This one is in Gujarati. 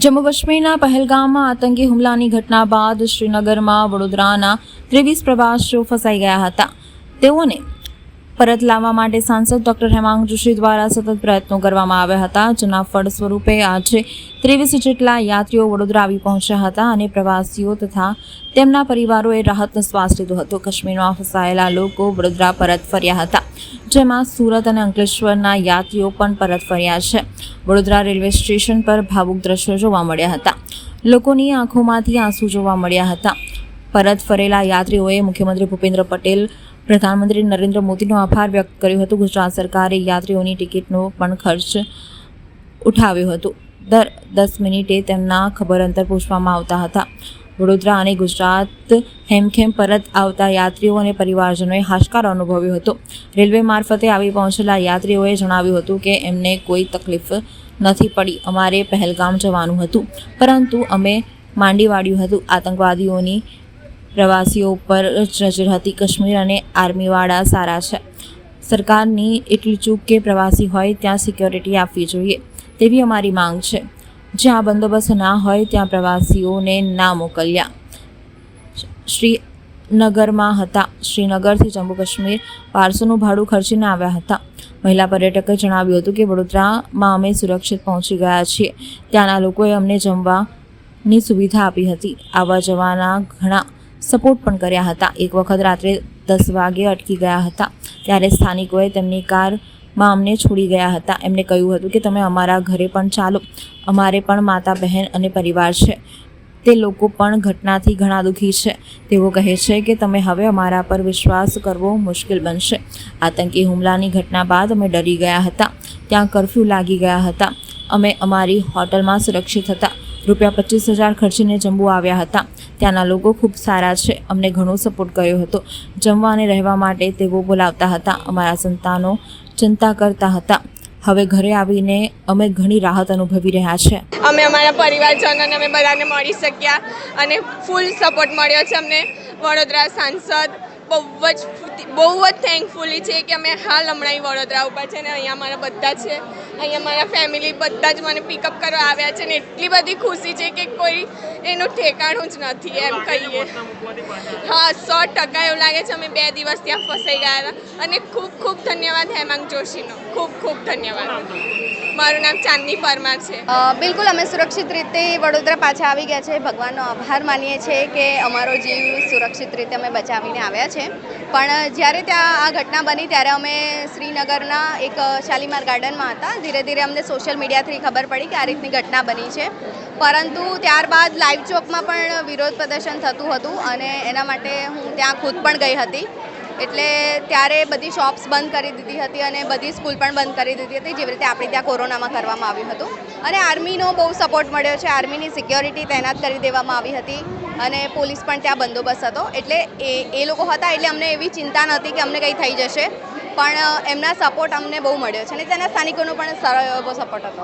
જમ્મુ કાશ્મીરના પહેલગામમાં આતંકી હુમલાની ઘટના બાદ શ્રીનગરમાં વડોદરાના 23 પ્રવાસીઓ ફસાઈ ગયા હતા. તેઓને પરત લાવવા માટે સાંસદ ડોક્ટર હેમાંગ જોશી દ્વારા સતત પ્રયત્નો કરવામાં આવ્યા હતા. જેના ફળ સ્વરૂપે આજે 23 જેટલા યાત્રીઓ વડોદરા આવી પહોંચ્યા હતા અને પ્રવાસીઓ તથા તેમના પરિવારોએ રાહતનો શ્વાસ લીધો હતો. કાશ્મીરમાં ફસાયેલા લોકો વડોદરા પરત ફર્યા હતા, જેમાં સુરત અને અંકલેશ્વરના યાત્રીઓ પણ પરત ફર્યા છે. વડોદરા રેલવે સ્ટેશન પર ભાવુક દ્રશ્યો જોવા મળ્યા હતા. લોકોની આંખોમાંથી આંસુ જોવા મળ્યા હતા. પરત ફરેલા યાત્રીઓએ મુખ્યમંત્રી ભૂપેન્દ્ર પટેલ, પ્રધાનમંત્રી નરેન્દ્ર મોદીનો આભાર વ્યક્ત કર્યો હતો. ગુજરાત સરકારે યાત્રીઓની ટિકિટનો પણ ખર્ચ ઉઠાવ્યો હતો. દર 10 મિનિટે તેમના ખબર અંતર પૂછવામાં આવતા હતા. વડોદરા અને ગુજરાત હેમખેમ પરત આવતા યાત્રીઓ અને પરિવારજનોએ હાશકારો અનુભવ્યો હતો. રેલવે મારફતે આવી પહોંચેલા યાત્રીઓએ જણાવ્યું હતું કે એમને કોઈ તકલીફ નથી પડી. અમારે પહેલગામ જવાનું હતું, પરંતુ અમે માંડી વાળ્યું હતું. આતંકવાદીઓની પ્રવાસીઓ ઉપર નજર હતી. કાશ્મીર અને આર્મીવાળા સારા છે. સરકારની એટલી ચૂક કે પ્રવાસી હોય ત્યાં સિક્યોરિટી આપવી જોઈએ તેવી અમારી માંગ છે. જ્યાં બંદોબસ્ત ના હોય ત્યાં પ્રવાસીઓને ના મોકલ્યા. શ્રીનગરમાં હતા. શ્રીનગરથી જમ્મુ કાશ્મીર 1200નું ભાડું ખર્ચીને આવ્યા હતા. મહિલા પર્યટકે જણાવ્યું હતું કે વડોદરામાં અમે સુરક્ષિત પહોંચી ગયા છીએ. ત્યાંના લોકોએ અમને જમવાની સુવિધા આપી હતી. આવવા જવાના ઘણા સપોર્ટ પણ કર્યા હતા. એક વખત રાત્રે 10 વાગે અટકી ગયા હતા, ત્યારે સ્થાનિકોએ તેમની કારમાં અમને છોડી ગયા હતા. એમને કહ્યું હતું કે તમે અમારા ઘરે પણ ચાલો, અમારે પણ માતા, બહેન અને પરિવાર છે. તે લોકો પણ ઘટનાથી ઘણા દુઃખી છે. તેઓ કહે છે કે તમે હવે અમારા પર વિશ્વાસ કરવો મુશ્કેલ બનશે. આતંકી હુમલાની ઘટના બાદ અમે ડરી ગયા હતા. ત્યાં કરફ્યુ લાગી ગયા હતા. અમે અમારી હોટલમાં સુરક્ષિત હતા. રૂપિયા 25,000 ખર્ચીને જમ્મુ આવ્યા હતા. ત્યાંના લોકો ખૂબ સારા છે. અમને ઘણો સપોર્ટ કર્યો હતો. જમવા અને રહેવા માટે તેઓ બોલાવતા હતા. અમારા સંતાનો ચિંતા કરતા હતા. હવે ઘરે આવીને અમે ઘણી રાહત અનુભવી રહ્યા છે. અમે અમારા પરિવારજનોને અમે બધાને મળી શક્યા અને ફૂલ સપોર્ટ મળ્યો છે અમને. વડોદરા સાંસદ બહુ જ થેન્કફુલી છે કે અમે હાલ હમણાં વડોદરા ઉપર છે ને અહીંયા અમારા બધા છે. અહીંયા મારા ફેમિલી બધા જ મને પિકઅપ કરવા આવ્યા છે ને એટલી બધી ખુશી છે કે કોઈ એનું ઠેકાણું જ નથી એમ કહીએ. હા, 100% એવું લાગે છે. અમે 2 દિવસ ત્યાં ફસાઈ ગયા હતા અને ખૂબ ખૂબ ધન્યવાદ હેમાંગ જોશીનો. ખૂબ ખૂબ ધન્યવાદ. મારું નામ ચાંદની પરમાર છે. બિલકુલ, અમે સુરક્ષિત રીતે વડોદરા પાછા આવી ગયા છે. ભગવાનનો આભાર માનીએ છીએ કે અમારો જીવ સુરક્ષિત રીતે અમે બચાવીને આવ્યા છે. પણ જ્યારે ત્યાં આ ઘટના બની ત્યારે અમે શ્રીનગરના એક શાલીમાર ગાર્ડનમાં હતા. ધીરે ધીરે અમને સોશિયલ મીડિયાથી ખબર પડી કે આ રીતની ઘટના બની છે. પરંતુ ત્યારબાદ લાઈવ ચોકમાં પણ વિરોધ પ્રદર્શન થતું હતું અને એના માટે હું ત્યાં ખુદ પણ ગઈ હતી. એટલે ત્યારે બધી શોપ્સ બંધ કરી દીધી હતી અને બધી સ્કૂલ પણ બંધ કરી દીધી હતી, જેવી રીતે આપણે ત્યાં કોરોનામાં કરવામાં આવ્યું હતું. અને આર્મીનો બહુ સપોર્ટ મળ્યો છે. આર્મીની સિક્યોરિટી તૈનાત કરી દેવામાં આવી હતી અને પોલીસ પણ ત્યાં બંદોબસ્ત હતો. એટલે એ લોકો હતા એટલે અમને એવી ચિંતા નહોતી કે અમને કંઈ થઈ જશે. પણ એમના સપોર્ટ અમને બહુ મળ્યો છે અને ત્યાંના સ્થાનિકોનો પણ સારો એવો સપોર્ટ હતો.